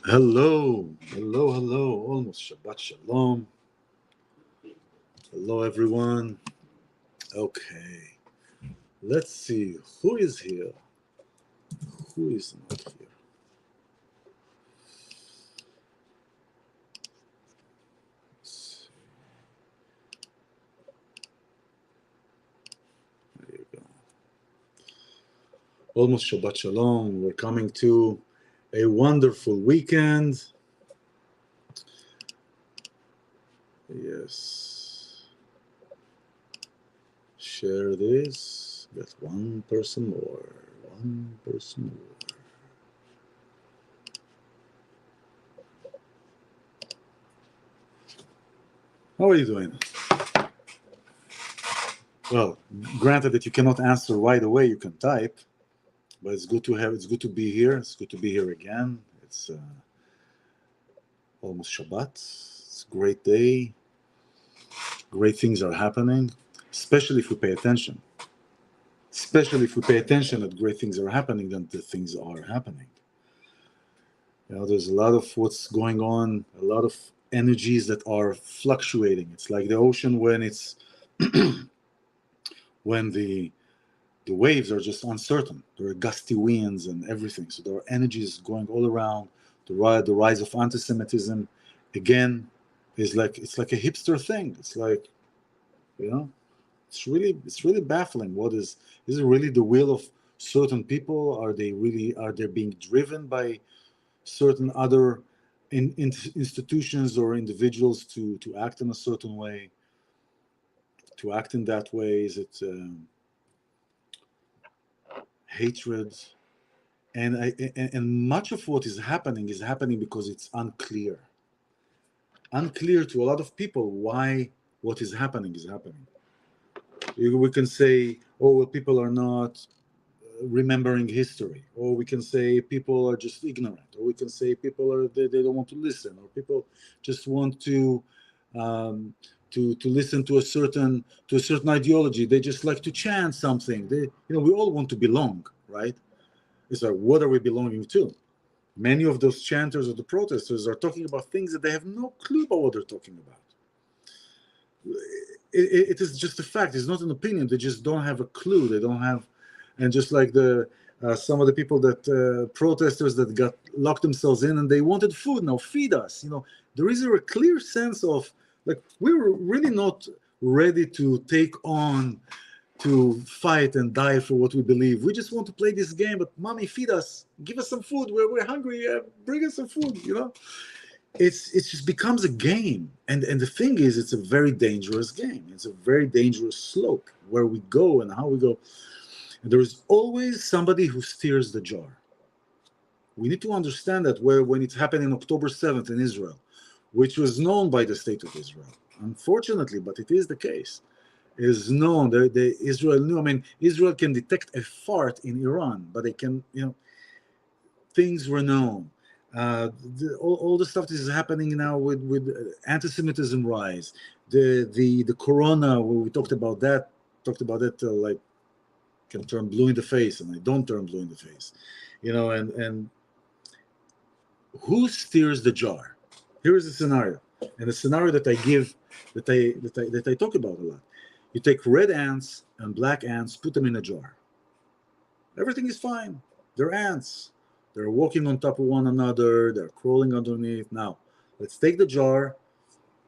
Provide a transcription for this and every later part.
Hello, hello, hello. Almost Shabbat Shalom. Hello, everyone. Okay, let's see who is here. Who is not here? Let's see. There you go. Almost Shabbat Shalom. We're coming to a wonderful weekend. Yes. Share this. Get one person more. One person more. How are you doing? Well, granted that you cannot answer right away, you can type, but it's good to be here. It's good to be here again. It's almost Shabbat. It's a great day. Great things are happening, especially if we pay attention. Especially if we pay attention that great things are happening, then the things are happening. There's a lot of what's going on, a lot of energies that are fluctuating. It's like the ocean when it's when the waves are just uncertain. There are gusty winds and everything. So there are energies going all around. The rise of anti-Semitism, again, it's like a hipster thing. It's like, it's really baffling. Is it really the will of certain people? Are they being driven by certain other institutions or individuals to act in a certain way? To act in that way, is it hatred? And much of what is happening because it's unclear to a lot of people why what is happening is happening. We can say, oh, well, people are not remembering history, or we can say people are just ignorant, or we can say people are they don't want to listen, or people just want to listen to a certain ideology. They just like to chant something. We all want to belong, right? It's like, what are we belonging to? Many of those chanters or the protesters are talking about things that they have no clue about what they're talking about. It is just a fact. It's not an opinion. They just don't have a clue. They don't have, and just like some of the people that protesters that got locked themselves in and they wanted food. Now feed us. There is a clear sense of like we're really not ready to take on, to fight and die for what we believe. We just want to play this game, but mommy, feed us, give us some food. We're hungry. Bring us some food. It just becomes a game, and the thing is, it's a very dangerous game. It's a very dangerous slope where we go and how we go. And there is always somebody who steers the jar. We need to understand that when it happened in October 7th in Israel, which was known by the state of Israel, unfortunately, but it is the case, is known. Israel knew. I mean, Israel can detect a fart in Iran, but they can, things were known. All the stuff that is happening now with anti-Semitism rise, the corona, we talked about that like can turn blue in the face, and I don't turn blue in the face, and who steers the jar? Here is the scenario, and the scenario that I give, that I talk about a lot. You take red ants and black ants, put them in a jar. Everything is fine. They're ants. They're walking on top of one another. They're crawling underneath. Now, let's take the jar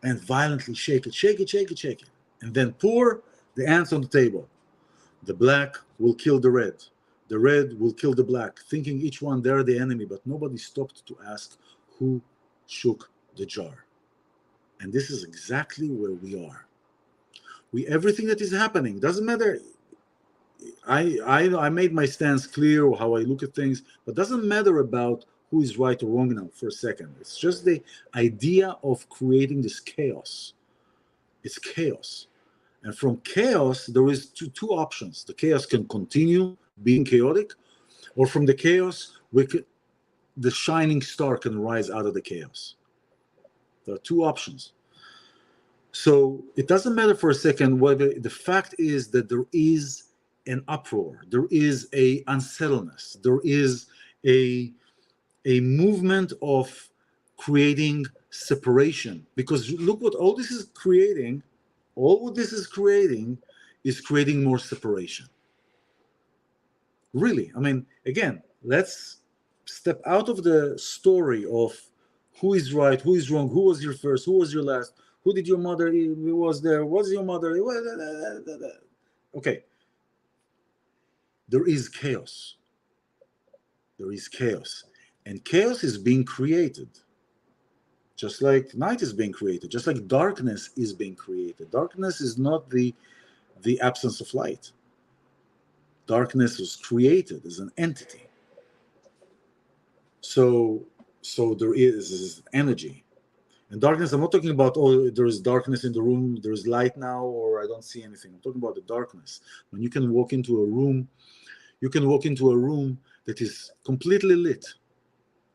and violently shake it, and then pour the ants on the table. The black will kill the red. The red will kill the black, thinking each one they're the enemy, but nobody stopped to ask who shook the jar. And this is exactly where we are. Everything that is happening, doesn't matter. I made my stance clear, or how I look at things, but doesn't matter about who is right or wrong now for a second. It's just the idea of creating this chaos. It's chaos. And from chaos, there is two options. The chaos can continue being chaotic, or from the chaos, the shining star can rise out of the chaos. There are two options. So it doesn't matter for a second whether the fact is that there is an uproar, there is a unsettledness, there is a a movement of creating separation. Because look what all this is creating. All what this is creating more separation. Really, I mean, again, let's step out of the story of who is right, who is wrong, who was your first, who was your last, who did your mother, who was there, was your mother, okay. There is chaos. There is chaos. And chaos is being created. Just like night is being created, just like darkness is being created. Darkness is not the absence of light. Darkness was created as an entity. So there is energy. And darkness, I'm not talking about, oh, there is darkness in the room, there is light now, or I don't see anything. I'm talking about the darkness. When you can walk into a room, that is completely lit.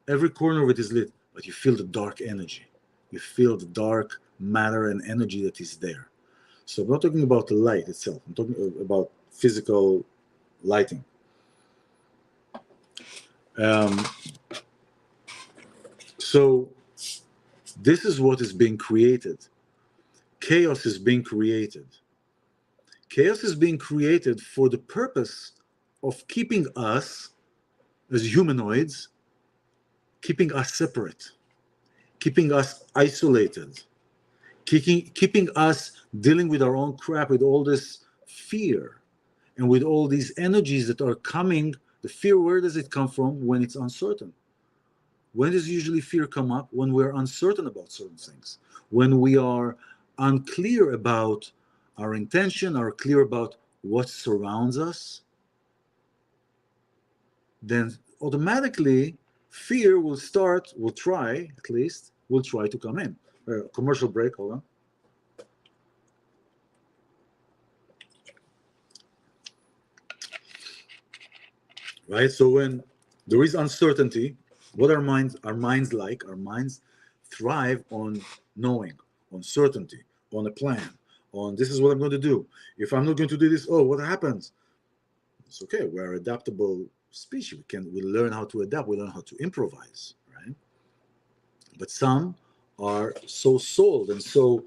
Every corner of it is lit, but you feel the dark energy. You feel the dark matter and energy that is there. So I'm not talking about the light itself. I'm talking about physical lighting. So this is what is being created. Chaos is being created. Chaos is being created for the purpose of keeping us as humanoids, keeping us separate, keeping us isolated, keeping us dealing with our own crap, with all this fear and with all these energies that are coming. The fear, where does it come from? When it's uncertain. When does usually fear come up? When we're uncertain about certain things, when we are unclear about our intention, are clear about what surrounds us, then automatically fear will try to come in. Commercial break, hold on. Right? So when there is uncertainty, what our minds thrive on knowing, on certainty, on a plan, on this is what I'm going to do. If I'm not going to do this, oh, what happens? It's okay. We're an adaptable species. We learn how to adapt. We learn how to improvise, right? But some are so sold and so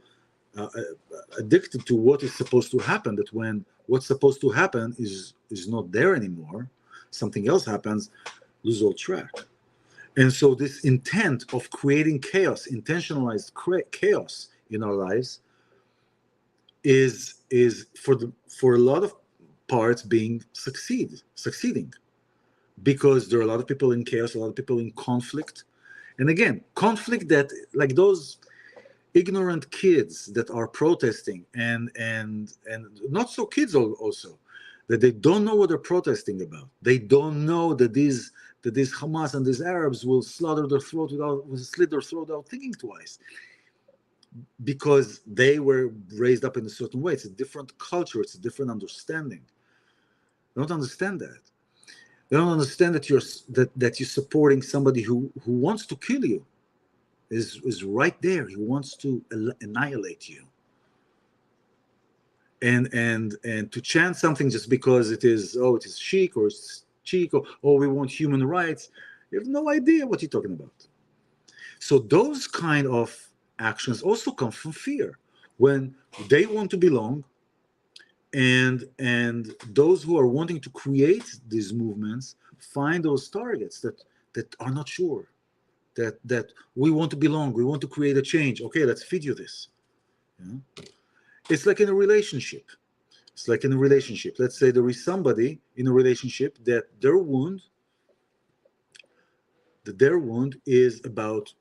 addicted to what is supposed to happen that when what's supposed to happen is not there anymore, something else happens, lose all track. And so this intent of creating chaos, intentionalized chaos in our lives, is for a lot of parts being succeeding, because there are a lot of people in chaos, a lot of people in conflict. And again, conflict that, like those ignorant kids that are protesting, and not so kids also, that they don't know what they're protesting about. They don't know that these Hamas and these Arabs will slit their throat without thinking twice, because they were raised up in a certain way. It's a different culture. It's a different understanding. They don't understand that. They don't understand that you're supporting somebody who wants to kill you. Is right there. He wants to annihilate you. And to chant something just because it is chic, or it's cheek, or we want human rights, you have no idea what you're talking about. So those kind of actions also come from fear, when they want to belong, and those who are wanting to create these movements find those targets that are not sure, that we want to belong, we want to create a change. Okay, let's feed you this. It's like in a relationship. Let's say there is somebody in a relationship that their wound is about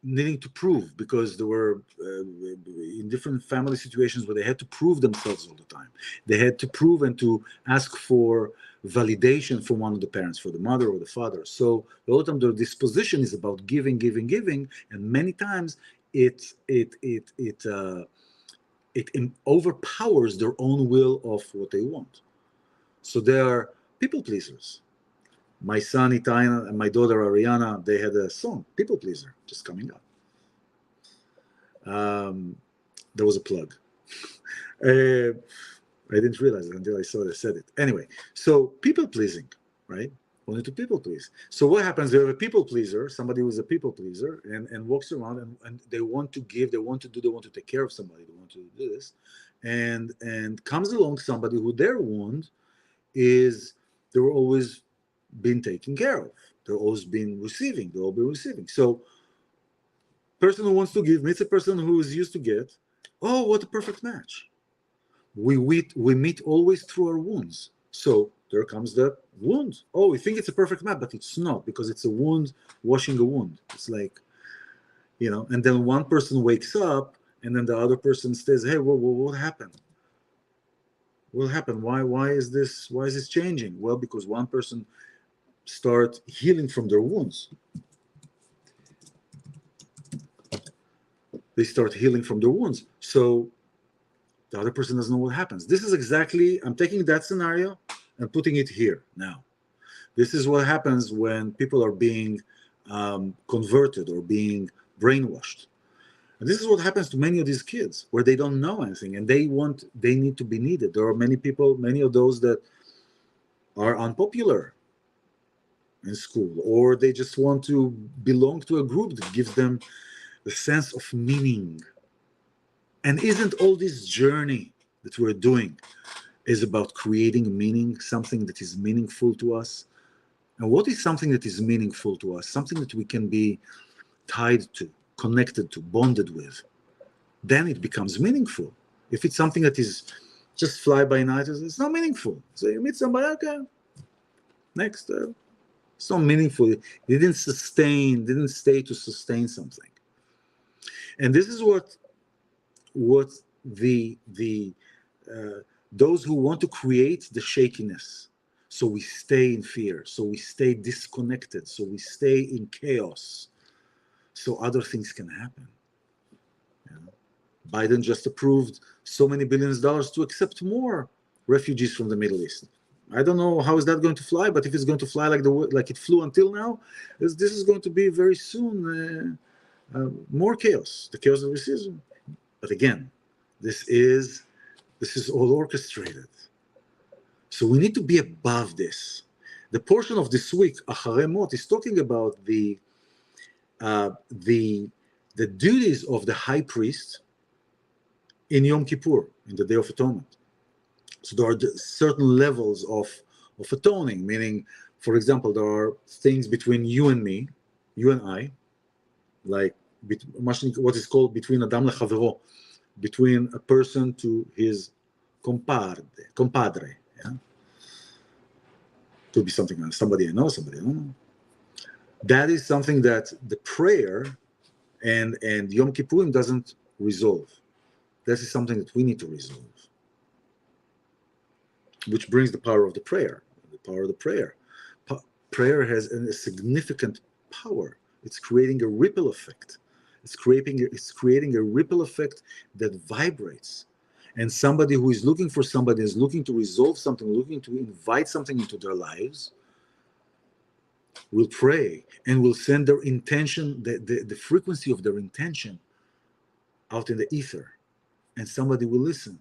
needing to prove, because they were in different family situations where they had to prove themselves all the time. They had to prove and to ask for validation from one of the parents, for the mother or the father. So a lot of time their disposition is about giving, and many times it overpowers their own will of what they want. So they are people pleasers. My son Itan and my daughter Ariana, they had a song, People Pleaser, just coming up. There was a plug. I didn't realize it until I said it. Anyway, so people pleasing, right? wanting to people please. So what happens? You have a people pleaser, somebody who's a people pleaser, and walks around and they want to give, they want to do, they want to take care of somebody, they want to do this, and comes along somebody who their wound is they were always been taken care of. They're always been receiving. They'll be receiving. So person who wants to give meets a person who is used to get. Oh, what a perfect match. We meet always through our wounds. So there comes the wound. Oh, we think it's a perfect match, but it's not, because it's a wound washing a wound. It's like, and then one person wakes up and then the other person says, hey, what happened? What happened? Why is this changing? Well, because one person start healing from their wounds. They start healing from their wounds. So the other person doesn't know what happens. This is exactly, I'm taking that scenario and putting it here now. This is what happens when people are being converted or being brainwashed. And this is what happens to many of these kids, where they don't know anything and they need to be needed. There are many people, many of those that are unpopular in school, or they just want to belong to a group that gives them the sense of meaning. And isn't all this journey that we're doing is about creating meaning, something that is meaningful to us? And what is something that is meaningful to us? Something that we can be tied to, connected to, bonded with. Then it becomes meaningful. If it's something that is just fly by night, it's not meaningful. So you meet somebody, okay, next. It's not meaningful. It didn't stay to sustain something. And this is what the those who want to create the shakiness, so we stay in fear, so we stay disconnected, so we stay in chaos, so other things can happen. Biden just approved so many billions of dollars to accept more refugees from the Middle East. I don't know how is that going to fly, but if it's going to fly like it flew until now, this is going to be very soon more chaos, the chaos of racism. But again, this is all orchestrated. So we need to be above this. The portion of this week, Aharei Mot, is talking about the duties of the high priest in Yom Kippur, in the Day of Atonement. So there are certain levels of atoning, meaning, for example, there are things between you and me, you and I, like what is called between Adam lechavero, between a person to his compadre. Yeah? Could be something like somebody I know, somebody I don't know. That is something that the prayer and Yom Kippurim doesn't resolve. This is something that we need to resolve, which brings the power of the prayer. The power of the prayer. Prayer has a significant power. It's creating a ripple effect. It's creating a ripple effect that vibrates. And somebody who is looking for somebody, is looking to resolve something, looking to invite something into their lives, will pray and will send their intention, the frequency of their intention out in the ether. And somebody will listen.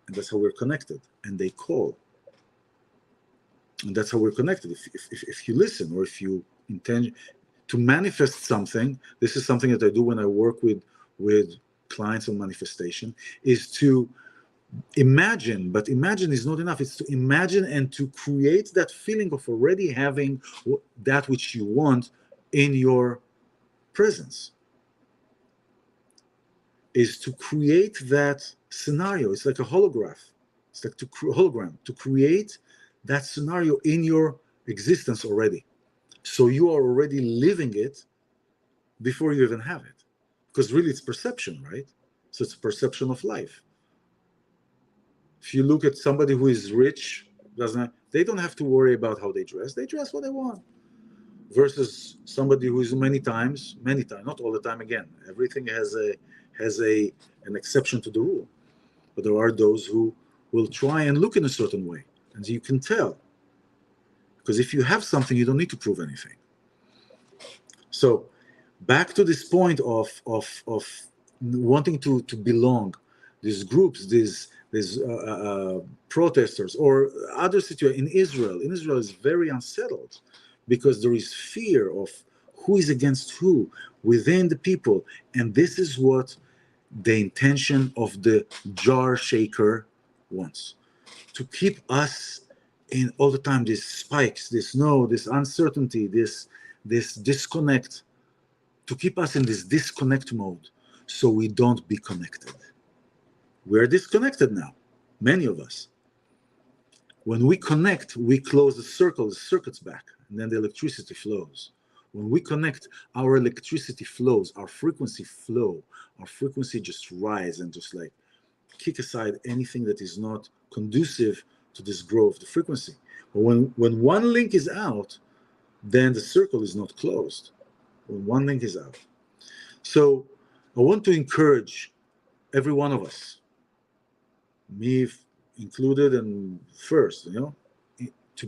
And that's how we're connected. And they call. And that's how we're connected. If you listen, or if you intend to manifest something, this is something that I do when I work with clients on manifestation, is to imagine, but imagine is not enough. It's to imagine and to create that feeling of already having that which you want in your presence. Is to create that scenario. It's like a holograph. It's like hologram, to create that scenario in your existence already. So you are already living it before you even have it. Because really it's perception, right? So it's a perception of life. If you look at somebody who is rich, they don't have to worry about how they dress. They dress what they want. Versus somebody who is many times, not all the time again. Everything has an exception to the rule. But there are those who will try and look in a certain way. And you can tell. Because if you have something, you don't need to prove anything. So back to this point of wanting to belong. groups, these protesters, or other situations in Israel. In Israel is very unsettled because there is fear of who is against who within the people, and this is what the intention of the jar shaker wants, to keep us in all the time, these spikes, this uncertainty, this disconnect, to keep us in this disconnect mode so we don't be connected. We're disconnected now, many of us. When we connect, we close the circuit's back, and then the electricity flows. When we connect, our electricity flows, our frequency just rise and just like kick aside anything that is not conducive to this growth, the frequency. But when one link is out, then the circle is not closed. When one link is out. So I want to encourage every one of us, me included, and first, to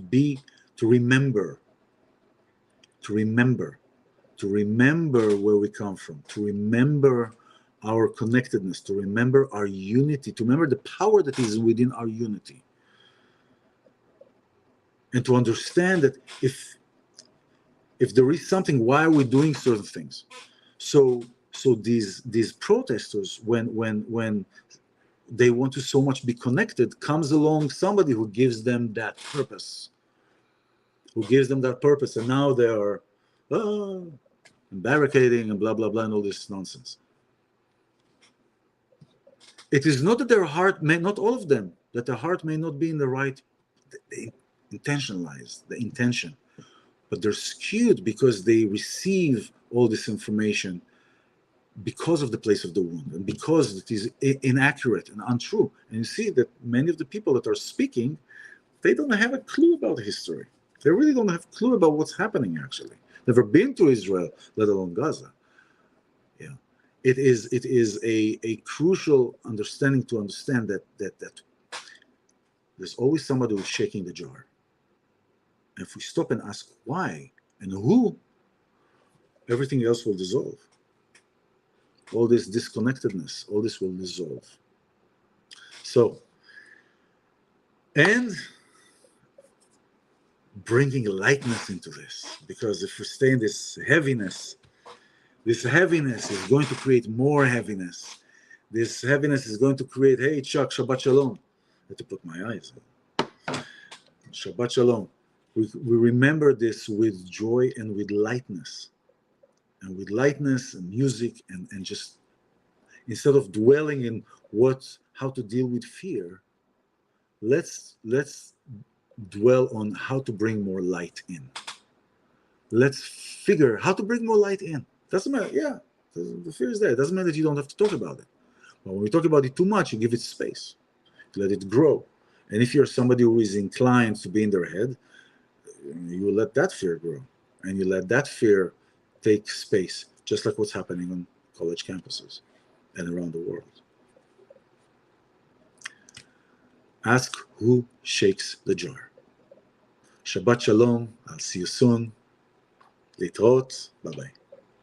remember where we come from, to remember our connectedness, to remember our unity, to remember the power that is within our unity, and to understand that if there is something, why are we doing certain things? So these protesters, when they want to so much be connected, comes along somebody who gives them that purpose, and now they are barricading and blah blah blah and all this nonsense. It is not that their heart may, not all of them, that their heart may not be in the right, the intention, but they're skewed because they receive all this information because of the place of the wound, and because it is inaccurate and untrue. And you see that many of the people that are speaking, they don't have a clue about history. They really don't have a clue about what's happening, actually. Never been to Israel, let alone Gaza. Yeah. It is a crucial understanding to understand that there's always somebody who's shaking the jar. And if we stop and ask why and who, everything else will dissolve. All this disconnectedness, all this will dissolve. So, and bringing lightness into this, because if we stay in this heaviness is going to create more heaviness. This heaviness is going to create, hey, Chuck, Shabbat Shalom. I had to put my eyes on. Shabbat Shalom. We remember this with joy and with lightness. And with lightness and music, and just, instead of dwelling in how to deal with fear, let's dwell on how to bring more light in. Let's figure how to bring more light in. Doesn't matter, yeah, the fear is there. It doesn't mean that you don't have to talk about it. But when we talk about it too much, you give it space. You let it grow. And if you're somebody who is inclined to be in their head, you let that fear grow. And you let that fear take space, just like what's happening on college campuses and around the world. Ask who shakes the jar. Shabbat Shalom. I'll see you soon. Litrot. Bye-bye.